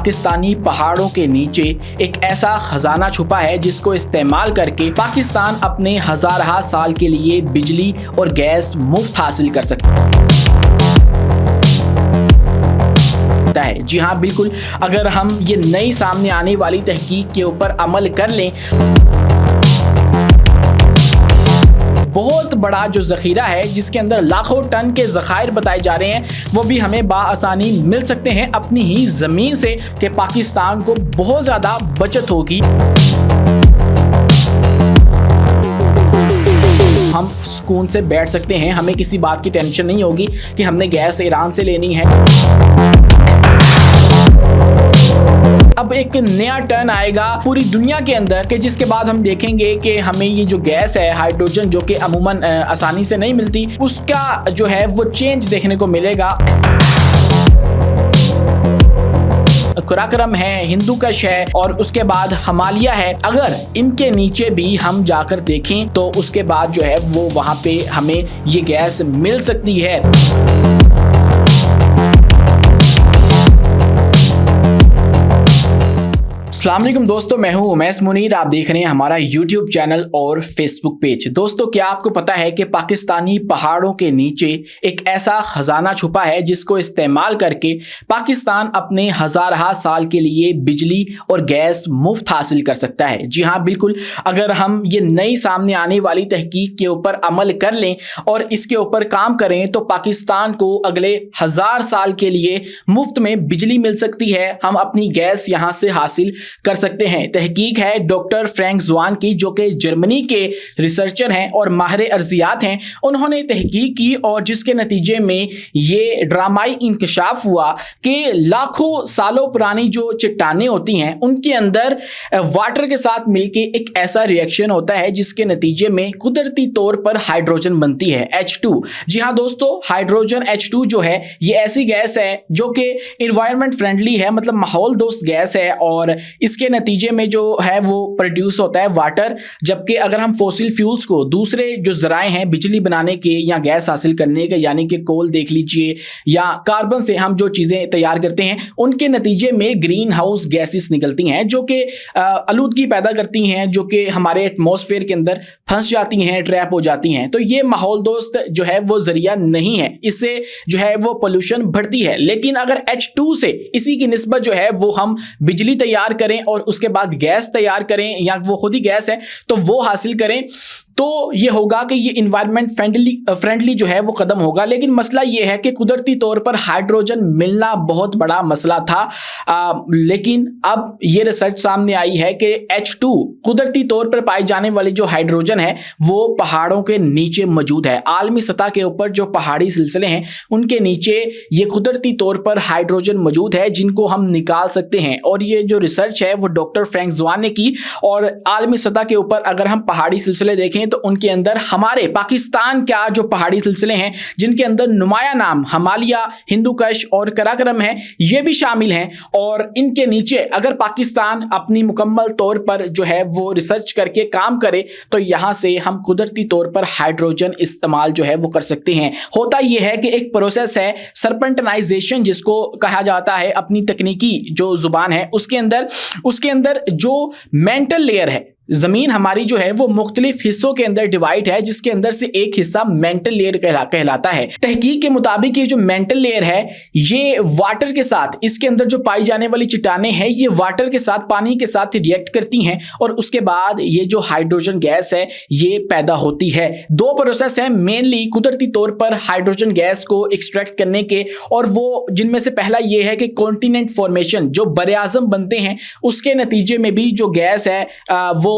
पाकिस्तानी पहाड़ों के नीचे एक ऐसा खजाना छुपा है जिसको इस्तेमाल करके पाकिस्तान अपने हजारहा साल के लिए बिजली और गैस मुफ्त हासिल कर सकता है। जी हाँ, बिल्कुल। अगर हम ये नई सामने आने वाली तहकीक के ऊपर अमल कर लें, बहुत बड़ा जो ज़ख़ीरा है जिसके अंदर लाखों टन के ज़खायर बताए जा रहे हैं, वो भी हमें बाआसानी मिल सकते हैं अपनी ही ज़मीन से, कि पाकिस्तान को बहुत ज़्यादा बचत होगी। हम सुकून से बैठ सकते हैं, हमें किसी बात की टेंशन नहीं होगी कि हमने गैस ईरान से लेनी है। अब एक नया टर्न आएगा पूरी दुनिया के अंदर कि जिसके बाद हम देखेंगे कि हमें ये जो गैस है हाइड्रोजन, जो कि अमूमन आसानी से नहीं मिलती, उसका जो है वो चेंज देखने को मिलेगा। कराक्रम है, हिंदुकश है और उसके बाद हिमालय है। अगर इनके नीचे भी हम जाकर देखें तो उसके बाद जो है वो वहां पे हमें ये गैस मिल सकती है। अस्सलाम वालेकुम दोस्तों, मैं हूं उमैस मुनीर। आप देख रहे हैं हमारा यूट्यूब चैनल और फेसबुक पेज। दोस्तों, क्या आपको पता है कि पाकिस्तानी पहाड़ों के नीचे एक ऐसा खजाना छुपा है जिसको इस्तेमाल करके पाकिस्तान अपने हजारहा साल के लिए बिजली और गैस मुफ्त हासिल कर सकता है। जी हाँ, बिल्कुल। अगर हम ये नई सामने आने वाली तहकीक के ऊपर अमल कर लें और इसके ऊपर काम करें तो पाकिस्तान को अगले 1000 साल के लिए मुफ्त में बिजली मिल सकती है। हम अपनी गैस यहाँ से हासिल कर सकते हैं। तहकीक है डॉक्टर फ्रैंक ज़वान की, जो कि जर्मनी के रिसर्चर हैं और माहिर अर्जियात हैं। उन्होंने तहकीक की और जिसके नतीजे में ये ड्रामाई इंकशाफ हुआ कि लाखों सालों पुरानी जो चट्टानें होती हैं उनके अंदर वाटर के साथ मिलके एक ऐसा रिएक्शन होता है जिसके नतीजे में कुदरती तौर पर हाइड्रोजन बनती है, H2। जी हाँ दोस्तों, हाइड्रोजन H2 जो है ये ऐसी गैस है जो कि इन्वायरमेंट फ्रेंडली है, मतलब माहौल दोस्त गैस है और इसके नतीजे में जो है वो प्रोड्यूस होता है वाटर। जबकि अगर हम फॉसिल फ्यूल्स को, दूसरे जो जराए हैं बिजली बनाने के या गैस हासिल करने के, यानी कि कोल देख लीजिए या कार्बन से हम जो चीज़ें तैयार करते हैं, उनके नतीजे में ग्रीन हाउस गैसेस निकलती हैं जो कि आलूदगी पैदा करती हैं, जो कि हमारे एटमॉस्फेयर के अंदर फंस जाती हैं, ट्रैप हो जाती हैं। तो ये माहौल दोस्त जो है वो जरिया नहीं है, इससे जो है वो पोल्यूशन बढ़ती है। लेकिन अगर H2 से इसी की निस्बत जो है वो हम बिजली तैयार करें और उसके बाद गैस तैयार करें, या वो खुद ही गैस है तो वो हासिल करें, तो ये होगा कि ये इन्वायरमेंट फ्रेंडली जो है वो कदम होगा। लेकिन मसला ये है कि कुदरती तौर पर हाइड्रोजन मिलना बहुत बड़ा मसला था। लेकिन अब ये रिसर्च सामने आई है कि H2 कुदरती तौर पर पाई जाने वाली जो हाइड्रोजन है वो पहाड़ों के नीचे मौजूद है। आलमी सतह के ऊपर जो पहाड़ी सिलसिले हैं उनके नीचे ये कुदरती तौर पर हाइड्रोजन मौजूद है जिनको हम निकाल सकते हैं। और ये जो रिसर्च है वो डॉक्टर फ्रैंक ज़वान ने की। और आलमी सतह के ऊपर अगर हम पहाड़ी सिलसिले देखें तो उनके अंदर हमारे पाकिस्तान का जो पहाड़ी सिलसिले हैं जिनके अंदर नुमाया नाम हिमालय, हिंदुकश और कराक्रम है, ये भी शामिल हैं। और इनके नीचे अगर पाकिस्तान अपनी मुकम्मल तौर पर जो है वो रिसर्च करके काम करे तो यहां से हम कुदरती तौर पर हाइड्रोजन इस्तेमाल जो है वो कर सकते हैं। होता यह है कि एक प्रोसेस है सरपेंटनाइजेशन जिसको कहा जाता है, अपनी तकनीकी जो जुबान है उसके अंदर जो मेंटल लेयर है, जमीन हमारी जो है वो मुख्तलिफ हिस्सों के अंदर डिवाइड है, जिसके अंदर से एक हिस्सा मेंटल लेयर कहलाता है। तहकीक के मुताबिक ये जो मेंटल लेयर है ये वाटर के साथ, इसके अंदर जो पाई जाने वाली चट्टानें हैं ये वाटर के साथ, पानी के साथ रिएक्ट करती हैं और उसके बाद ये जो हाइड्रोजन गैस है ये पैदा होती है। दो प्रोसेस है मेनली कुदरती तौर पर हाइड्रोजन गैस को एक्सट्रैक्ट करने के, और वो जिनमें से पहला ये है कि कॉन्टिनेंट फॉर्मेशन, जो बरे-आज़म बनते हैं उसके नतीजे में भी जो गैस है वो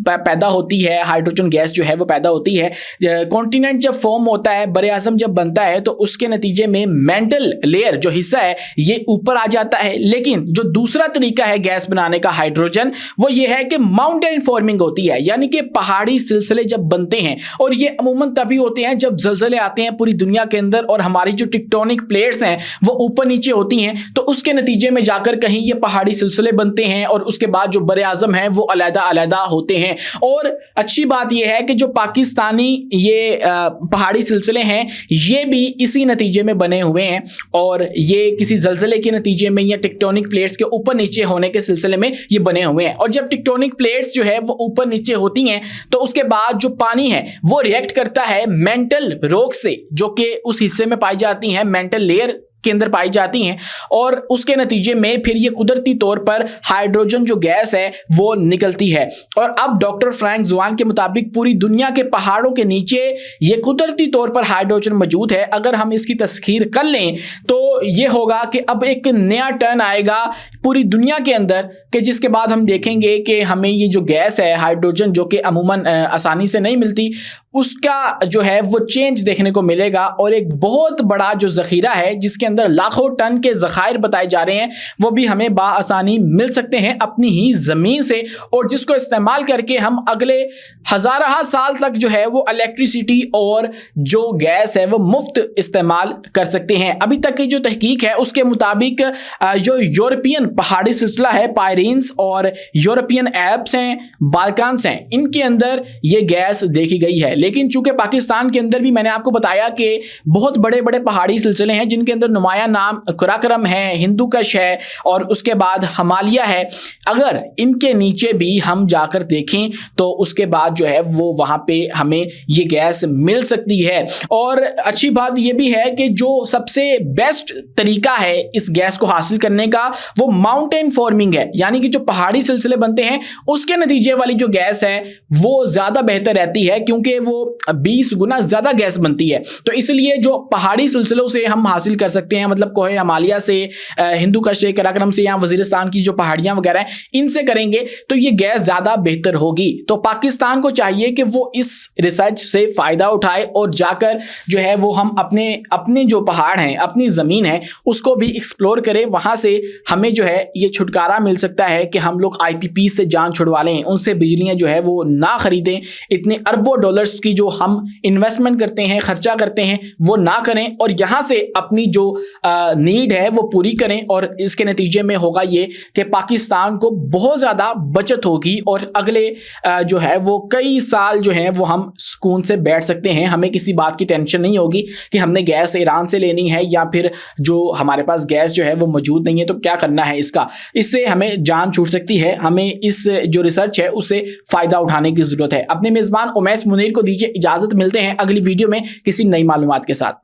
पैदा होती है, हाइड्रोजन गैस जो है वो पैदा होती है। कॉन्टिनेंट जब फॉर्म होता है, बरे आज़म जब बनता है, तो उसके नतीजे में मेंटल लेयर जो हिस्सा है ये ऊपर आ जाता है। लेकिन जो दूसरा तरीका है गैस बनाने का हाइड्रोजन, वो ये है कि माउंटेन फॉर्मिंग होती है, यानी कि पहाड़ी सिलसिले जब बनते हैं, और ये अमूमन तभी होते हैं जब ज़लज़ले आते हैं पूरी दुनिया के अंदर और हमारी जो टेक्टोनिक प्लेट्स हैं वो ऊपर नीचे होती हैं, तो उसके नतीजे में जाकर कहीं ये पहाड़ी सिलसिले बनते हैं और उसके बाद जो बरे आज़म हैं वो अलग अलहदा होते हैं। और अच्छी बात यह है कि जो पाकिस्तानी ये पहाड़ी सिलसिले हैं ये भी इसी नतीजे में बने हुए हैं, और ये किसी जलजले के नतीजे में या टेक्टोनिक प्लेट्स के ऊपर नीचे होने के सिलसिले में ये बने हुए हैं। और जब टेक्टोनिक प्लेट्स जो है वो ऊपर नीचे होती हैं तो उसके बाद जो पानी है वो रिएक्ट करता है मेंटल रॉक से, जो कि उस हिस्से में पाई जाती हैं, मेंटल लेयर के अंदर पाई जाती हैं, और उसके नतीजे में फिर ये कुदरती तौर पर हाइड्रोजन जो गैस है वो निकलती है। और अब डॉक्टर फ्रैंक ज़ुआन के मुताबिक पूरी दुनिया के पहाड़ों के नीचे ये कुदरती तौर पर हाइड्रोजन मौजूद है। अगर हम इसकी तस्खीर कर लें तो ये होगा कि अब एक नया टर्न आएगा पूरी दुनिया के अंदर, कि जिसके बाद हम देखेंगे कि हमें ये जो गैस है हाइड्रोजन, जो कि अमूमन आसानी से नहीं मिलती, उसका जो है वो चेंज देखने को मिलेगा। और एक बहुत बड़ा जो ज़ख़ीरा है जिसके अंदर लाखों टन के ज़खायर बताए जा रहे हैं वो भी हमें बाआसानी मिल सकते हैं अपनी ही ज़मीन से, और जिसको इस्तेमाल करके हम अगले हज़ारा साल तक जो है वो इलेक्ट्रिसिटी और जो गैस है वो मुफ्त इस्तेमाल कर सकते हैं। अभी तक की जो तहकीक है उसके मुताबिक जो यूरोपियन पहाड़ी सिलसिला है, पायरीन्स और यूरोपियन एल्प्स हैं, बाल्कान्स हैं, इनके अंदर ये गैस देखी गई है। लेकिन चूंकि पाकिस्तान के अंदर भी मैंने आपको बताया कि बहुत बड़े बड़े पहाड़ी सिलसिले हैं जिनके अंदर नुमाया नाम कराकरम है, हिंदू कश है और उसके बाद हिमालय है। अगर इनके नीचे भी हम जाकर देखें तो उसके बाद जो है वो वहां पे हमें ये गैस मिल सकती है। और अच्छी बात ये भी है कि जो सबसे बेस्ट तरीका है इस गैस को हासिल करने का वो माउंटेन फॉर्मिंग है, यानी कि जो पहाड़ी सिलसिले बनते हैं उसके नतीजे वाली जो गैस है वो ज्यादा बेहतर रहती है, क्योंकि वो 20 गुना ज्यादा गैस बनती है। तो इसलिए जो पहाड़ी सिलसिलों से हम हासिल कर सकते हैं, मतलब कोहे हिमालय से, हिंदू कश से, कराकरम से, या वजीरिस्तान की जो पहाड़ियां वगैरह हैं इनसे करेंगे तो ये गैस ज्यादा बेहतर होगी। तो पाकिस्तान को चाहिए कि वो इस रिसर्च से फायदा उठाए और जाकर जो है वो हम अपने जो पहाड़ हैं, अपनी जमीन है उसको भी एक्सप्लोर करें। वहां से हमें जो है ये छुटकारा मिल सकता है कि हम लोग IPP से जान छुड़वा लें, उनसे बिजलियां जो है वो ना खरीदें, इतने अरबों डॉलर्स की जो हम इन्वेस्टमेंट करते हैं, खर्चा करते हैं, वो ना करें और यहां से अपनी जो नीड है वो पूरी करें। और इसके नतीजे में होगा ये कि पाकिस्तान को बहुत ज़्यादा बचत होगी और अगले जो है वो कई साल जो है वो हम सुकून से बैठ सकते हैं। हमें किसी बात की टेंशन नहीं होगी कि हमने गैस ईरान से लेनी है या फिर जो हमारे पास गैस जो है वो मौजूद नहीं है तो क्या करना है इसका। इससे हमें जान छूट सकती है। हमें इस जो रिसर्च है उससे फ़ायदा उठाने की ज़रूरत है। अपने मेज़बान उमैस मुनीर को दीजिए इजाज़त। मिलते हैं अगली वीडियो में किसी नई मालूमात के साथ।